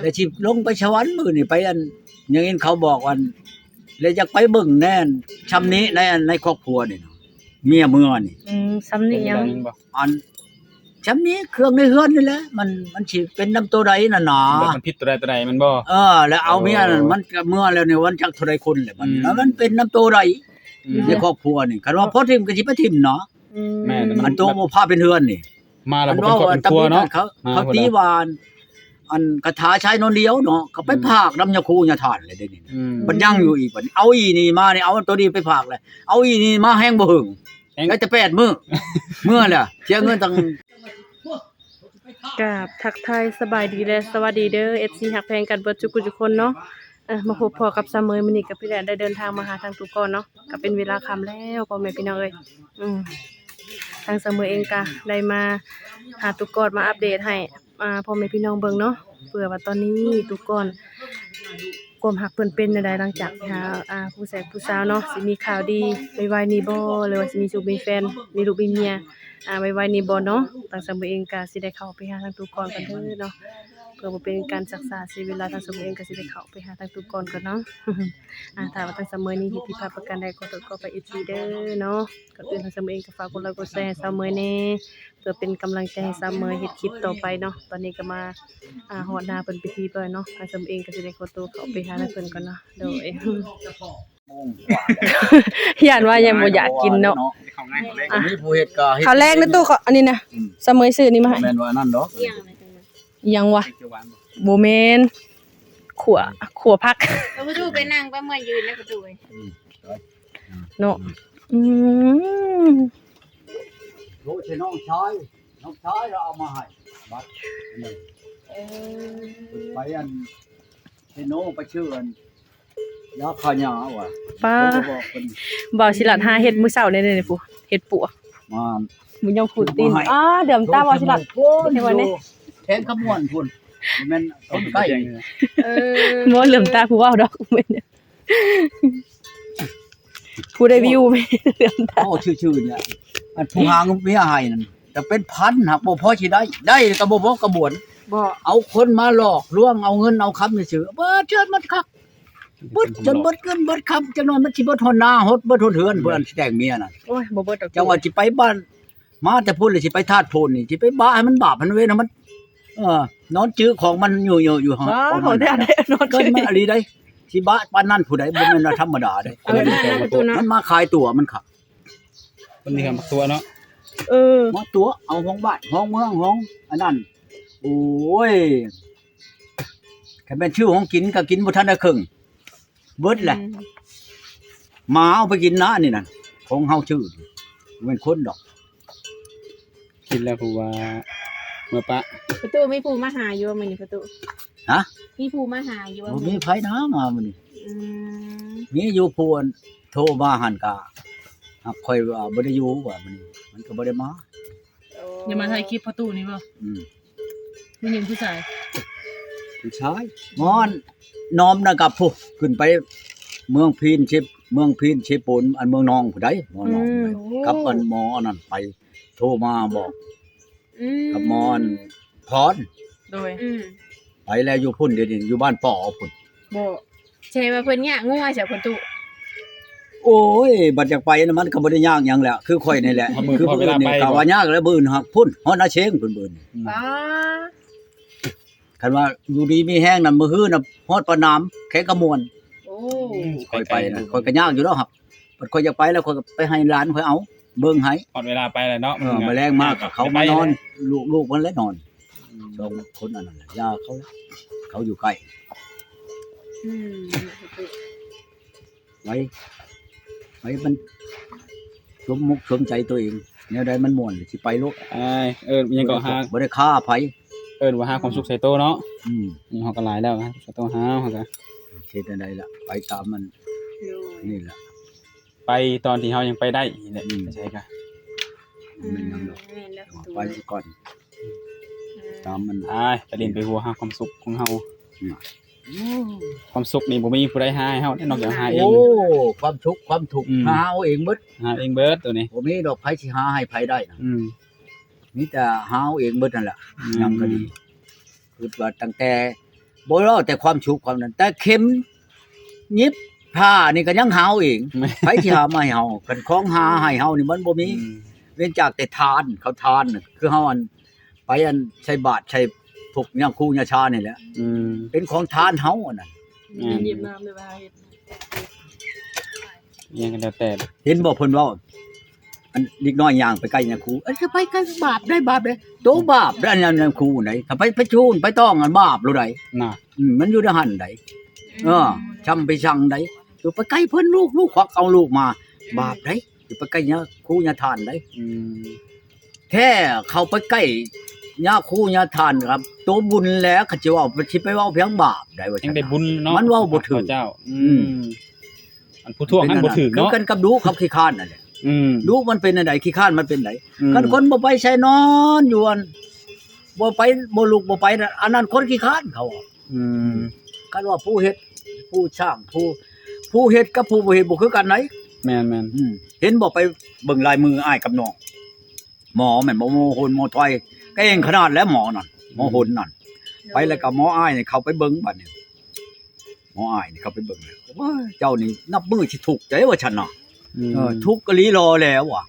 แล้วสิลงไปสวรรค์มื้อนี่ไปอันอย่างนี้เขาบอกว่าแล้วอยากไปเบิ่งแน่นชำนี้ในครอบครัวนี่เนาะเมียเมื่อนี่ ซ้ำนี่ยัง อันชำนี้เครื่องในเฮือนนี่แหละมันสิเป็นน้ำตัวใดน่ะหนา มันผิดตัวใดมันบ่ แล้วเอาเมียนั่นมันก็เมื่อแล้วนี่วันจักเท่าใดคนแหละมันแล้วมันเป็นน้ำตัวใดในครอบครัวนี่คันว่าพอทิ่มก็สิไปทิ่มเนาะ แม่น อันโตบ่พาเป็นเฮือนนี่ มาแล้วบ่เป็นครอบเป็นครัวเนาะ เขาตีวานอันคาถาใช้นนเดียวเนาะก็ไปพากน้ำยาคูยาถ่านเลยเด้นี่มันยังอยู่อีกบัดเอาอีนี่มานี่เอาตัวนี้ไปพากเลยเอาอีนี่มาแห้งบ่หึงแล้วจะ8มื้อเมื่อแหละเสียเงินตั้ง กับทักทายสบายดีและสวัสดีเด้อ FC ฮักแพงกันเบิดทุกคนเนาะมาพบพอกับซัมเมอร์มื้อนี้กับพี่แดนได้เดินทางมาหาทางตุกอนเนาะก็เป็นเวลาค่ำแล้วพ่อแม่พี่น้องเอ้ยทางซัมเมอร์เองก็ได้มาหาตุกอนมาอัปเดตให้พ่อแม่พี่น้องเบิ่งเนาะเผื่อว่าตอนนี้ตุกอนความหักเพิ่นเป็นจังไดหลังจากหาผู้แสกผู้สาวเนาะสิมีข่าวดีไวๆนี้บ่หรือว่าสิมีลูกมีแฟนมีลูกมีเมียไวๆนี้บ่เนาะทางซัมเมอร์เองก็สิได้เข้าไปหาทางตุกอนกันเด้อเนาะเพื่อบ่เป็นการศึกษาเสียเวลาทางซัมเมอร์เองก็สิได้เข้าไปหาทางตุกอนกันเนาะ ถ้าว่าทางซัมเมอร์นี้เฮ็ดผิดพลาดประการใดขอโทษขออภัย FC เด้อเนาะก่อนอื่นทางซัมเมอร์เองก็ฝากกดไลค์กดแชร์ให้ซัมเมอร์แน่เพื่อเป็นกำลังใจให้ซัมเมอร์เฮ็ดคลิปต่อไปเนาะตอนนี้ก็มาฮอดหน้าเพิ่นไปที่เพิ่นเนาะทางซัมเมอร์เองก็สิได้ขอตัวเข้าไปหาทางเพิ่นก่อนเนาะโดย ย่านว่ายังบ่อยากกินเนาะ มีผู้เฮ็ดก็เฮ็ด ข้าวแรกในตู้อันนี้นะซัมเมอร์ซื้อนี่มาให้ แม่นว่านั่นดอก ยังวะบ่แม่นขัวผัก ประตูไปนั่งไปเมื่อยืนในประตูเลย เนาะ โทรใช้น้องชายเราเอามาให้บัตรนี่ไปอันเฮโนไปชื่ออันยาขะหยาว่ะ ป้า บอกเพิ่น บ่าวสิลัดหาเฮ็ดมื้อเช้านี่ๆปู่เฮ็ดปัว มา มึงยังขูดตีนเดี๋ยวตาบ่าวสิลัดเดี๋ยววันนี้ แทงขมวนพุ่นแม่นต้นใกล้ บ่เหลื่อมตาผู้เว้าดอกแม่นผู้ได้วิวแม่เหลื่อมตา เอาชื่อๆเนี่ยอันผู้หางเมียให้นั่นแต่เป็นพันหักบ่พอสิได้ก็บ่พอกระบวน บ่ เอาคนมาหลอกลวงเอาเงินเอาคำซื่อๆบ่เชิญมันคักบึดจนเบิดเงินเบิดคำจังนั้นมันสิบ่ทนหน้าฮดบ่ทนเฮือนเพิ่นสิแต่งเมียน่ะ โอ้ยบ่เบิดดอก จังว่าสิไปบ้านมาแต่พูดเลยสิไปธาตุโพนนี่สิไปบ้าให้มันบาปมันเว้นมันนอนจื้อของมันอยู่ฮะ ว้าวได้นอน เกินมาอะไรได้สิบ้าปานนั้นผู้ใดบ่แม่นว่าธรรมดาเด้มันมาขายตั๋วมันขับ คนนี้ครับตัวเนาะ มาตั๋วเอาห้องบ้านห้องเมืองห้องอันนั้นโอ้ยแค่เป็นชื่อของกินก็กินบ่ทันได้ครึ่งเบิดแหละหมาเอาไปกินนะนี่น่ะของเฮาชื่อเป็นคนดอก คิดแล้วผู้ว่าเมื่อปะ ประตูไม่ภูมาหาอยู่มื้อนี้ประตู ฮะ มีภูมาหาอยู่ บ่มีไผนะมามื้อนี้ อืม มีอยู่พวนโทรมาหันกะค่อยว่าบ่ได้อยู่ว่ามันก็บ่ได้มา อย่ามาถ่ายคลิปประตูนี่บ่ ผู้หญิงผู้ชาย ผู้ชายมอนน้อมนะกับผู้ขึ้นไปเมืองพีนชิปนอันเมืองนองผู้ใดหมอน้องกับอันหมออันนั้นไปโทรมาบอกกับหมอนพร โดย ไปแล้วอยู่พุ่นเดี๋ยวนี้อยู่บ้านป่อพุ่น บ่ใช่ว่าเพิ่นยากงัวใช่ประตู โอ้ยบัดอยากไปนะมันก็บ่ได้ยากหยังแหละคือข่อยนี่แหละคือเพิ่นนี่ก็ว่ายากแล้วบื้นฮักพุ่นฮอดนาเชงพุ่นบื้น ป้า คันว่าอยู่ดีมีแห้งนั่นมื้อฮื้อน่ะฮอดปะน้ำแข็งกระมวล โอ้ ค่อยไปนะค่อยก็ยากอยู่แล้วครับบัดค่อยอยากไปแล้วค่อยก็ไปให้ร้านค่อยเอาเบิ่งให้ หมดเวลาไปแล้วเนาะ มาแรงมากเขามานอนลูกมันแล้วนอนสองคนอันนั้นน่ะยาเขาอยู่ใกล้ อืม ไว้มันสมมุกสมใจตัวเองแนวใดมันม่วนสิไปโลก ยังก็หา บ่ได้ฆ่าไผ ว่าหาความสุขใส่โตเนาะ อืม นี่เฮาก็หลายแล้วนะใส่โตหาเฮาก็ เฮ็ดจังไดล่ะไปตามมันนี่ล่ะ ไปตอนที่เฮายังไปได้นี่แหละใช่ก็ มันยังดอก แม่นแล้วประตู ไปก่อนตามมัน ไปเล่นไปหัวหาความสุขของเฮาความสุขนี่บ่มีผู้ใดหาให้เฮานอกจากหาเอง โอ้ความทุกข์ความทุกข์หาเอาเองเบิด หาเองเบิดตัวนี้ บ่มีดอกไผสิหาให้ไผได้นะ อืม มีแต่หาเอาเองเบิดนั่นแหละยังก็ดีคือว่าตั้งแต่ บ่เล่าแต่ความชุกความนั้น แต่เข็มยิบผ้านี่ก็ยังหาวเองไผสิหามาให้เฮากันของหาให้เฮานี่มันบ่มีเว้นจากแต่ทานเขาทานน่ะคือเฮาอันไปอันใส่บาตรใส่พวกยามครูยามชานี่แหละ อืม เป็นของทานเฮาอันนั้น หยิบน้ำเลยว่าเฮ็ด ยังกันแล้วแต่ เห็นบ่เพิ่นเว้าอันเด็กน้อยย่างไปใกล้ยามครูอันจะไปใกล้บาปได้บาปเด้โตบาปได้อันยามครูไหนถ้าไปชูนไปต้องอันบาปโลใด น่ะ มันอยู่ในหั่นใดช้ำไปสั่งใดอยู่ไปใกล้เพิ่นลูกควักเอาลูกมาบาปได้อยู่ไปใกล้ยาครูยาทานได้ อืม แค่เข้าไปใกล้ยาครูยาทานครับตัวบุญแล้วเขาจะว่าสิไปเว้าเพียงบาปได้ว่า ยังได้บุญเนาะ มันเว้าบ่ถึง พระเจ้า อันผู้ท่วงนั้นบ่ถึก คือ เนาะ กันกับดูครับขี้ข้านนั่นแหละ อืม ดูมันเป็นอันใดขี้ข้านมันเป็นได อืม คันคนบ่ไปใช้นอนอยู่อันบ่ไปบ่ลุกบ่ไปนั่นอันนั้นคนขี้ข้านเขาอะ อืม กันว่าผู้เฮ็ดผู้สร้างผู้เฮ็ดกับผู้บ่เฮ็ดบ่คือกันไหน แม่น เห็นบ่ไปเบิ่งลายมืออ้ายกับน้องหมอแม่นบ่โมโหนหมอถอยเก่งขนาดแล้วหมอนั่นหมอหนนั่นไปแล้วก็หมออ้ายนี่เข้าไปเบิ่งบัดนี้หมออ้ายนี่เข้าไปเบิ่งว่าเจ้านี่นับมือสิถูกใจว่าฉันน่ะ ๆ ทุกข์กะลีรอแล้วว่ะ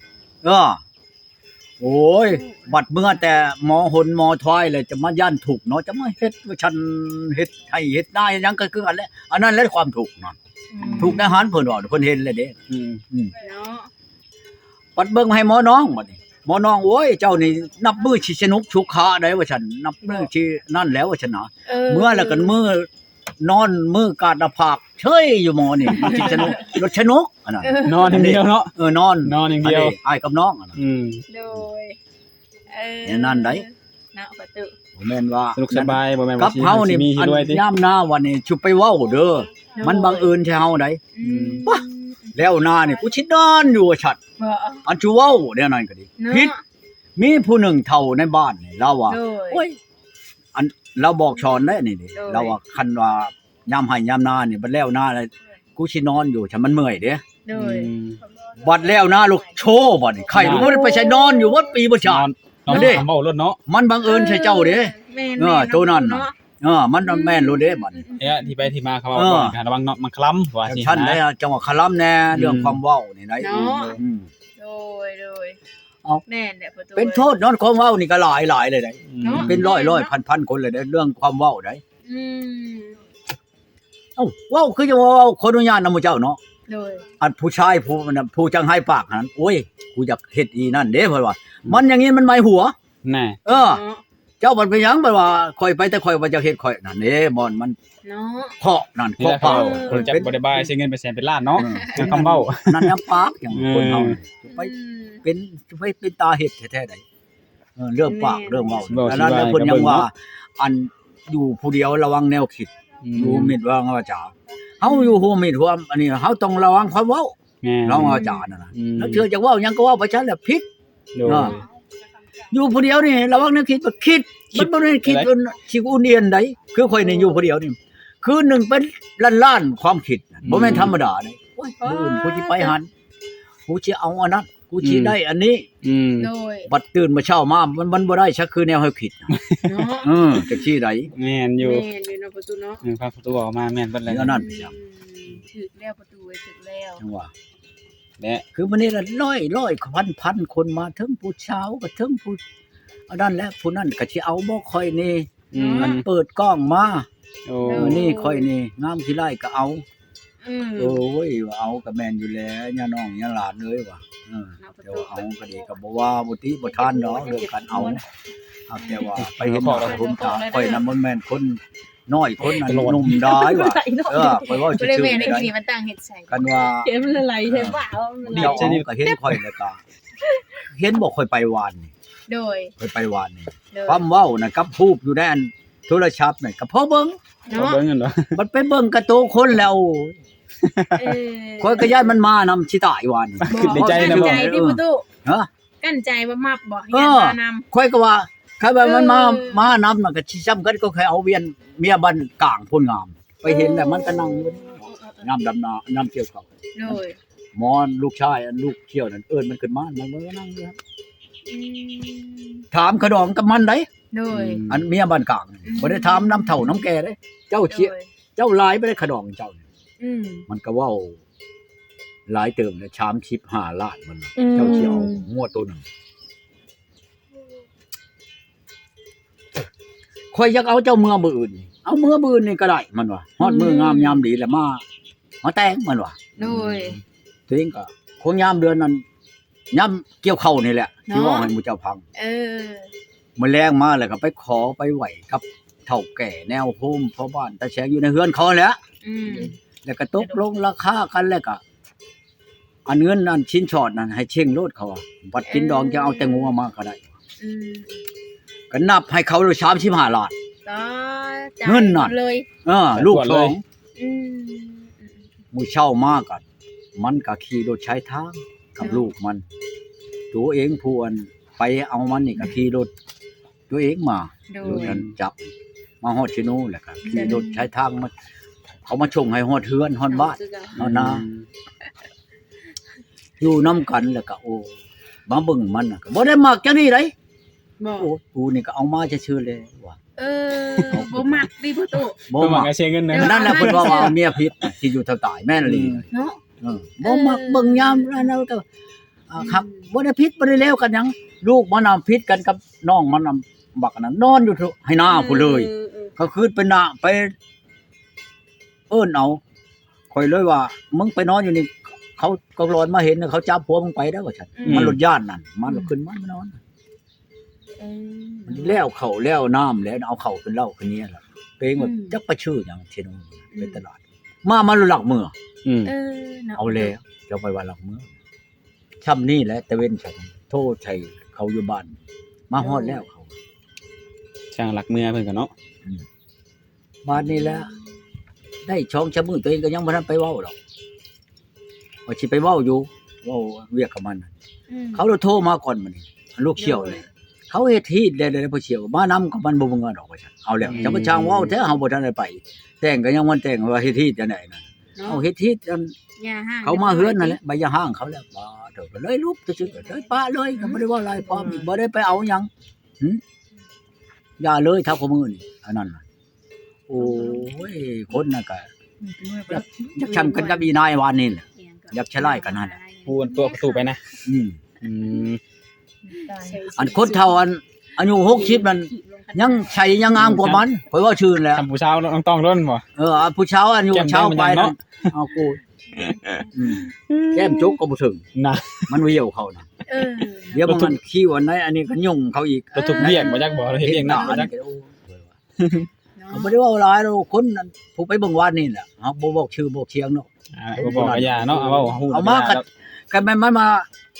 โอ้ยบัดเมื่อแต่หมอหนหมอถอยเลยจะมาย่านถูกเนาะจะมาเฮ็ดว่าฉันเฮ็ดให้เฮ็ดได้หยังก็คืออันแหละอันนั้นแหละความถูกนั่นถูกในหันเพิ่นว่าเพิ่นเห็นเลยเด้ อืม เนาะ ปัดเบิ่งให้หมอน้องบัดนี้หมอน้องโอ้ยเจ้านี่นับมือสิสนุกชุกขาได้ว่าฉันนับมือสินั่นแล้วว่าฉันน่ะเมื่อแล้วกันมือนอนมือกาดหน้าผากเฉยอยู่หมอนี่มันสิสนุกรถสนุกอันนั้น นอนอย่างเดียวเนาะ นอน นอนอย่างเดียว อ้ายกับน้องอันนั้น อืม โดย เนี่ยนั่นได้ เนาะประตู บ่แม่นว่า สนุกสบายบ่แม่น กั ว่า บเฮานี่ มี อัน ด้วยติ ยามหน้าวันนี้ชุบไปเว้าเด้อมันบังเอิญใช่เฮาได้ บ่ แล้วหน้านี่กูสินอนอยู่ว่าชัด บ่ อันชูเว้าเดี๋ยวนั้นก็ดี เนาะ ผิดมีผู้หนึ่งเฒ่าในบ้านนี่เราว่า โดย โอ้ยอันเราบอกชอนได้นี่ดิ โดย เราว่าคันว่ายามให้ยามหน้านี่บัดแล้วหน้าแล้วกูสินอนอยู่ฉันมันเมื่อยเด้ โดย บัดแล้วหน้าลูกโชว์บัดนี่ไข่บ่ได้ไปใช้นอนอยู่วัดปีบ่ชาน อน เด้ ทำเว้ารถเนาะ มันบังเอิญใช่เจ้าเด้ แม่น ตัวนั้นน่ะมันแม่นโลดเด้บัดนี้ เอ๊ะที่ไปที่มาเขาว่าก่อนค่ะระวังเนาะมันคล้ำว่าสิ ท่านได้จังหวะคลำแน่เรื่องความเว้านี่ได้ เนาะ อืม โดย เอา แม่นแหละประตู เป็นโทษเนอนความเว้านี่ก็หลายเลยได้ เนาะ เป็นร้อยพันคนเลยได้เรื่องความเว้าได้ อืม เอ้าเว้าคือจะเว้าขออนุญาตนำหมู่เจ้าเนาะ โดย อันผู้ชายผู้จังให้ปากนั้นโอ้ยกูอยากเฮ็ดอีนั่นเด้เพิ่นว่า มันอย่างงี้มันหมายหัว แน่ เออ เจ้าบ่เป็นหยังเพิ่นว่าข่อยไปแต่ข่อยว่าจะเฮ็ดข่อยนั่นเด้บ่อนมัน เนาะ เคาะนั่น นี่แห เคาะ ละ ปา เขา ก จักบ่ได้บายใช้เงินไปแสนเป็นล้านเนาะคือคำเว้า นั่นยังปากอย่างคนเฮาไป อืม เป็นตาเฮ็ดแท้ๆได้เรื่องปากเรื่องเว้า เว้า อันนั้น สิว่า เพิ่นยังว่า ก็เบิ่งเนาะ อันอยู่ผู้เดียวระวังแนวคิด อยู่มิดว่าว่าจ๋าเฮาอยู่หัวมิดหัวอันนี้เฮาต้องระวังความเว้า แม่ เราว่าจ๋านั่นน่ะแล้วเชื่อจักเว้าหยังก็เว้าไปซั่นแหละผิด โดย อยู่ผู้เดียวนี่ระวังแนวคิดบ่คิดมันบ่ได้คิดจนสิอุ่นเอียนใดคือข่อยนี่อยู่ผู้เดียวนี่คือหนึ่งเป็นล้านๆความคิดบ่แม่นธรรมดาเด้โอ้ยมื้ออื่นกูสิไปหันกูสิเอาอันนั้นกูสิได้อันนี้ อืม โดย บัดตื่นมาเช้ามามันบ่ได้ชักคือแนวเฮาคิด เนาะ จักซี่ใด แม่นอยู่ แม่นอยู่เนาะประตูเนาะ พาประตูออกมาแม่นเบิดเลย อันนั้น ถึกแล้วประตูไว้ถึกแล้ว จังว่า และ คือมันนี่ละร้อยพันคนมาถึงผู้เช้าก็ถึงผู้อันนั้นแหละผู้นั้นก็สิเอาบ่ค่อยนี่ อืม มันเปิดกล้องมา โอ้ นี่ค่อยนี่งามสิไล่ก็เอา อืม โอ้ยว่าเอาก็แม่นอยู่แล้วย่าน้องย่าหลานเอ้ยว่ะเดี๋ยวเอาก็ดีก็บ่ว่าบ่ติบ่ทานดอกเรื่องการเอาเอาแต่ว่าไปเห็นว่าผมตาค่อยนำมันแม่นคนน้อยคนนั้นหนุ่มได้ว่ะค่อยเว้า บ่ ซื่ ได้ อ แม่นใน ๆได้ ที่มันตั้งเฮ็ดใส่ กันว่า เข็มละไหลใช่ป่าวมัน เดี๋ยวเอาก็เห็นค่อยแล้วก็เห็นบ่ค่อยไปวานนี่ โดย ค่อยไปวานนี่ โดย ความเว้าน่ะกับรูปอยู่ในอันโทรศัพท์น่ะก็พอเบิ่ง เอา เนาะ เบิ่งกันเหรอ มันไปเบิ่งกระโตคนแล้ว เออ ค่อยก็ย้านมันมานำสิตายวาน คือในใจนะ กั้น บ่ ใจที่ประตู ฮะ กั้นใจว่ามับบ่ เอ ยัน อ มานำ ค่อยก็ว่าใครว่ามันมา เออ มานำน่ะก็สิซ้ำกันก็เคยเอาเวียนเมียบ้านกลางพุ่นงาม ไปเห็นแล้วมันก็นั่งอยู่งามดำนางามเกี่ยวกับ โดย หมอนลูกชายอันลูกเที่ยวนั่นเอิ้นมันขึ้นมามันก็นั่งอยู่ครับ อืม ถามขะดองกับมันได้ โดย อันเมียบ้านกลางบ่ได้ถามน้ำเฒ่าน้ำแก่เด้เจ้าเชี่ย โดย เจ้าหลายบ่ได้ขะดองเจ้า อืม มันก็เว้าหลายเติมเลยชาม15ล้านมัน อืม เจ้าสิเอางวดตัวหนึงข่อยอยากเอาเจ้าเมือมื้ออื่นนี่เอาเมือมื้ออื่นนี่ก็ได้มันว่าฮอดมื้องามยามดีแล้วมาแต่งมันว่า โดย ตัวเองก็คงยามเดือนนั้นยามเกี่ยวเข้าวนี่แหละที่เว่าให้หมู่เจ้าพัง เออ มื้อแลงมาแล้วก็ไปขอไปไหว้กับเฒ่าแก่แนวโฮมพ่อบ้านตาแฉงอยู่ในเฮือนเขาแหละ อืม แล้วก็ตกลงราคากันแล้วก็อันเงินอันชิ้นชอดนั้นให้เช่งโลดเขาว่าบัดกินดองจะเอาแต่งัวมาก็ได้ อืม ก็นับให้เขาเลย35ล้าน ก็จ่าย เงินน่ะ เลย ลูกสอง อืม มื้อเช้ามาก็มันก็ขี่รถใช้ทางกับลูกมัน ตัวเองผู้อันไปเอามันนี่ก็ขี่รถตัวเองมา โด รถ ย นั้นจับมาฮอดชิโน่แหละครับขี่รถใช้ทางมาเขามาชงให้ฮอดเฮือนฮอดบ้านเอานาอยู่นํกันแล้วก็โอ้มาเบิ่งมันน่ะก็บ่ได้มักจังนี้ได บอก โอ้กูนี่ก็เอามาซื่อๆเลยว่า เออบ่มักดิพ่อตู่ บ่ เพิ่น มั ว่าก ให้เสียเงินนะ นั่นแหละเพิ่นว่าเมียพิษที่อยู่ทางใต้แม่นอีหลี เนาะ บ่มักเบิ่งยามนั้นก็ครับบ่ได้พิษบ่ได้เลวกันหยังลูกมันน่ะพิษกันกับน้องมันน่ะบักอันนั้นนอนอยู่ให้หน้าพุ่นเลย ก็คือไปหน้าไปเอิ้นเอาข่อยเลยว่ามึงไปนอนอยู่นี่เขาก็ร้อนมาเห็นเขาจับผัวมึงไปได้ว่าฉันมันหลุดย่านนั่นมันขึ้นมานอน เออ มันแล้วเข้าวแล้วน้ำแล้วเอาเข้าวเป็นเหล้าคืนนี้ล่ะเปงว่าจักไปชื่อหยังเทโนไปตลาดมาหลักมือ อืม เออนะ เอาแล้วจะไปว่าหลักมือช่ำนี่แหละตะเว้นฉันโทษใส่เขาอยู่บ้านมาฮอดแล้วเขา ช่างหลักเมือเพิ่นก็เนาะ บ้านนี้แหละได้ช่องชะมือตัวเองก็ยังบ่ทันไปเว้าหรอกว่าสิไปเว้าอยู่เว้าเวียกกับมันน่ะ อืม เขาเลยโทรมาก่อนมื้อนี้ลูกเชี่ยวเลยเขาเฮ็ดฮีดได้บ่เชี่ยวมานํก็มันบ่เงินดอกว่าซั่นเอาแล้วจะมาจ้างเว้าแท้เฮาบ่ทันได้ไปแต่งก็ยังมันแต่งว่าเฮ็ดฮีดจังได๋นั่น เนาะ เอาเฮ็ดฮีดอัน อย่าห้าม เขามาเฮือนนั่นแหละใบยาห้างเขาแล้วบ่เด้อเลยลุบซื่อๆเลยป้าเลยก็บ่ได้ว่าอะไรพร้อมบ่ได้ไปเอาหยังอย่าเลยทับกับมือนี่อันนั้นน่ะโอ้ยคนน่ะก็อยากช้ำกันกับอีนายวานนี่แหละ อยากใช้ไล่กันนั่นแหละ ปูนตัวประตูไปนะ อืม อืม อันคนเฒ่าอันอายุ60นั่นยังใช้ยังงามกว่ามันข่อยว่าชื่นแล้ว ทำผู้เช้าต้องร่นบ่ อันผู้เช้าอายุ แก้ม เช้าไป แดงมันยัง นั่ เนาะ นเอากูแก้มจุกก็บ่ถึง นะ มันเหี่ยวเขาน่ะ เออ เดี๋ยวมันขี้วันไหนอันนี้ก็ยุ่งเขาอีก ตัวถูกเรียกบ่จักบ่เฮ็ดเรียกหน้าบ่จัก เขาบ่ได้เว้าหลายดอกคนนั้นผู้ไปเบิ่งวานนี่แหละเฮาบ่บอกชื่อบอกเสียงเนาะ บ่บอกก็อย่าเนาะเอาเว้าฮู้ เอามาก็ก็แม่นมันมา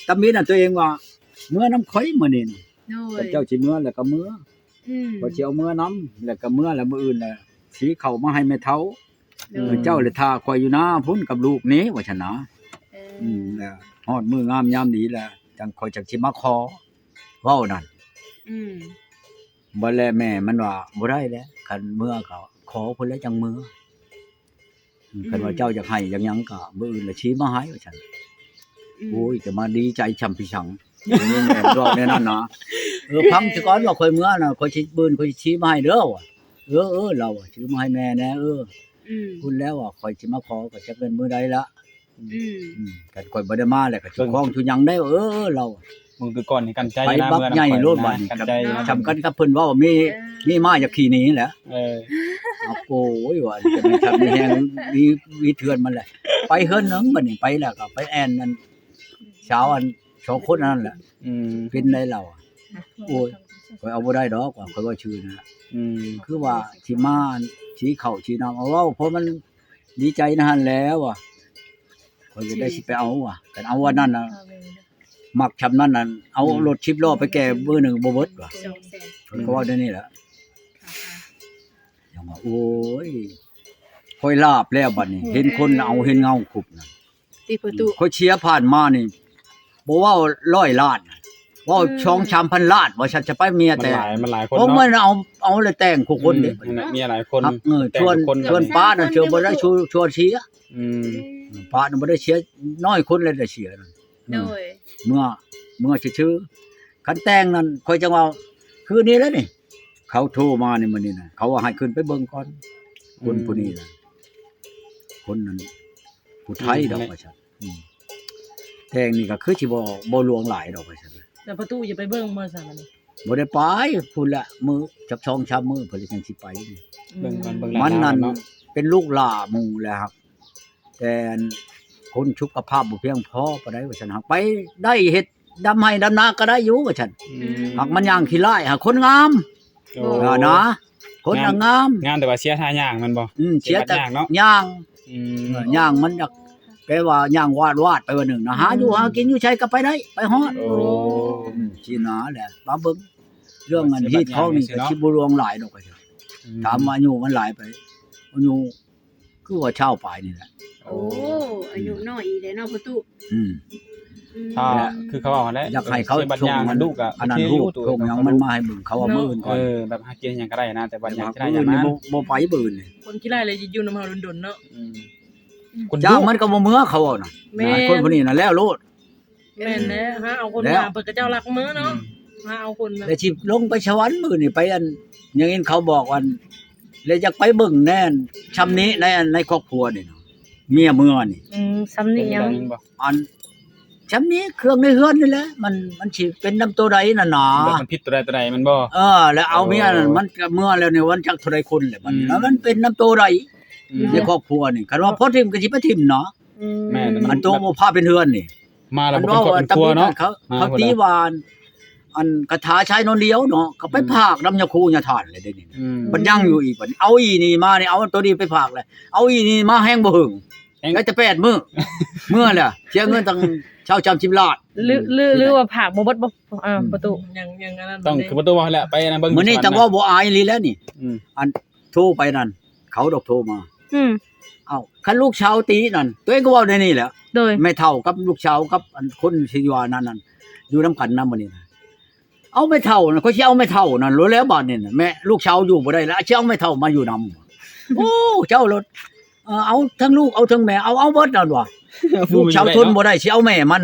ตำหนิน่ะตัวเองว่าเมื่อน้ำข่อยมื้อนี้ โดย เจ้าสิเมื่อแล้วก็เมื่อ อืม บ่สิเอาเมื่อน้ำแล้วก็เมื่อแล้วมื้ออื่นน่ะสิเข้ามาให้แม่เฒ่า โดย เจ้าเลยท่าข่อยอยู่นาพุ่นกับลูกนี้ว่าฉันนะ เออ แล้วฮอดมื้องามยามดีแล้วจังข่อยจักสิมาขอเว้านั่น อืม บ่แลแม่มันว่าบ่ได้แล้วคันเมื่อก็ขอเพิ่นแล้วจังเมื่อคันว่าเจ้าอยากให้อยากหยังก็มื้ออื่นละชี้มาให้ว่าฉัน โอ้ยจะมาดีใจช่ำพิชังอย่างนี้แม่รอบแน่นอนนะพังสิก่อนว่าข่อยเมื่อน่ะข่อยสิปืนข่อยสิชี้มาให้เด้อว่ะเราอะซื้อมาให้แม่แน่อืม พูดแล้วว่าข่อยสิมาขอก็จะเป็นมื้อใดละ อืม กันข่อยบ่ได้มาแล้วก็ชุของชุหยังได้เราอะ มึงคือก่อนนี่กันใจ ไป นะ บัก เมื่อ ใหญ่ ข่อย โลดบัด กันใจนะ จำกันกับเพิ่นเว้ามีมาจากขี้หนี้แหละ เออ เอาโอ้ยว่าจะมีทำมีแฮงมีเทือนมันแหละไปเฮือนหนึงบัดนี้ไปแล้วก็ไปแอนนั่นเช้าอัน2คนนั่นแหละ อืม เป็นได้เราอะโอ้ยข่อยเอาบ่ได้ดอกว่าข่อยว่าชื่อนะ อืม คือว่าสิมาสิเข้าสินำเอาเว้าเพราะมันดีใจนะหั่นแล้วอ่ะข่อยจะได้สิไปเอาอ่ะกันเอาว่านั่นน่ะมักชำนั้นน่ะเอารถ10ล้อไปแก้มื้อหนึงบ่เบิดว่ะ 200,000 เพิ่นก็ว่าได้นี่แหละยังว่าโอ้ยค่อยลาบแล้วบัดนี้ เห็นคนเอาเห็นเงาคุบน่ะ ที่ประตู ค่อยเชียร์ผ่านมานี่บ่เว้า100ล้านน่ะเว้า2-3,000ล้านว่าฉันจะไปเมีย มัน แต่ หลายคน ผม เนาะ มันเอาเลยแต่งคู่คนเด้ นั่นน่ะมีหลายคน ครับแต่ชวน ละคน ชวนป้าน่ะเชื่อบ่ได้ชวนเชียร์ อืม ป้าน่ะบ่ได้เชียร์น้อยคนเลยได้เชียร์นั่น โดย เมื่อชื่อคันแต่งนั่นค่อยจังว่าคืนนี้แล้วนี่ เขาโทรมาในมื้อนี้น่ะเขาว่าให้ขึ้นไปเบิ่งก่อนคนผู้นี้น่ะคนนั้นผู้ไทยดอกว่าซั่นแทงนี่ก็คือสิบ่ลวงหลายดอกว่าซั่น แต่ประตูอย่าไปเบิ่งมาซั่นอันนี้ บ่ได้ไปพุ่นละมื้อจัก2 3มื้อเพิ่นจังสิไปนี่ เบิ่งกันเบิ่ง มันนั่น เนาะ เป็นลูกหล่าหมู่แหละครับ แต่คนสุขภาพบ่เพียงพอปานใดว่าซั่นหากไปได้เฮ็ดดำให้ดำนาก็ได้อยู่ว่าซั่น หากมันย่างขี้ร้ายหากคนงาม โอ้ นะคนน่ะงาม งามแต่ว่าเสียท่าย่างมันบ่ เสียแต่ ย่างเนาะ ย่าง อืม ย่างมันอยากแปลว่าย่างวาดไปวันหนึ่งนะหาอยู่หากินอยู่ใช้ก็ไปได้ไปฮอด โอ้ สินะแหละมาเบิ่งเรื่องอันที่เขานี่ก็สิบ่รวงหลายดอกว่าซั่นถามว่าอายุมันหลายไปอายุคือว่าชาวปลายนี่แหละ โอ้อายุน้อยอีเด้เนาะประตู อืม ถ้าคือเขาบอกว่าแล้ว อยากให้เขา บัด ส่ง ย่าง มัน ลูกอ่ะ อันนั้นรูปส่งหยังมันมาให้เบิ่งเขาว่ามื้ออื่นก่อน แบบหากินหยังก็ได้นะแต่บัดย่าง แต่ ที่ ว่า ได้อ มื้อย่าง นี้ นั้น บ่ไปเบิ่นนี่ คนขี้ไล่เลยอยู่นำเฮาดนๆเนาะ คน จ้า ดุ งมันก็บ่เมื่อเขาเอาน่ะ แม่น คนผู้นี้น่ะแล้วโลด แม่นแท้หาเอาคน แล้ว มาเปิดกระเจ้ารักมื้อเนาะหาเอาคนมา แต่สิลงไปสวรรค์มื้อนี่ไปอันอย่างนี้เขาบอกว่าเลยอยากไปเบิ่งแน่นชำนี้ในครอบครัวนี่เนาะเมียเมื่อนี่ ซ้ำนี่ยัง บ่ อันชำนี้เครื่องในเฮือนนี่แหละมันสิเป็นน้ำตัวใดน่ะหนา แบบมันผิดตัวใดมันบ่ แล้วเอาเมียนั่นมันก็เมื่อแล้วนี่วันจักเท่าใดคนแหละมันแล้วมันเป็นน้ำตัวใดในครอบครัวนี่คันว่าพอทิ่มก็สิไปทิ่มเนาะ แม่แต่ อันโตบ่พาเป็นเฮือนนี่ มาแล้ว อัน บ่ ว่า เป็นครอบเป็นครัวเนาะ เขา มา เขา พุ่น ตี ล่ะ วานอันกระถาชายนนเดียวเนาะก็ไปพากน้ำยาคูยาทานเลยเด้นี่ มันยังอยู่อีกบัดนี้เอาอีนี่มานี่เอาตัวนี้ไปฝากเลยเอาอีนี่มาแห้งบ่หึงแล้วจะ8มื้อ เมื่อแหละเสียเงินตั้งชาวจำ10ล้าน หรือว่าผักบ่เบิดบ่ประตู ยังอันนั้น ต้องคือประตูว่าแหละไปนะเบิ่ง มื้อนี้แต่ว่าบ่อายลีแล้วนี่ อืม อันโทรไปนั่นเขาดอกโทรมา อืม เอ้าคันลูกชาวตีนั่นตัวเองก็เว้าในนี่แหละ โดย แม่เฒ่ากับลูกชาวกับอันคนที่อยู่นั่นอยู่นํกันนำมื้อนี้นะเอาแม่เฒ่าน่ะเขาสิเอาแม่เฒ่านั่นรู้แล้วบัดนี้น่ะแม่ลูกชาวอยู่บ่ได้แล้วสิเอาแม่เฒ่ามาอยู่นำโอ้เจ้ารถเอาทั้งลูกเอาทั้งแม่เอาเบิดนั่นว่ะ ลูกชาวทนบ่ได้สิเอาแม่มัน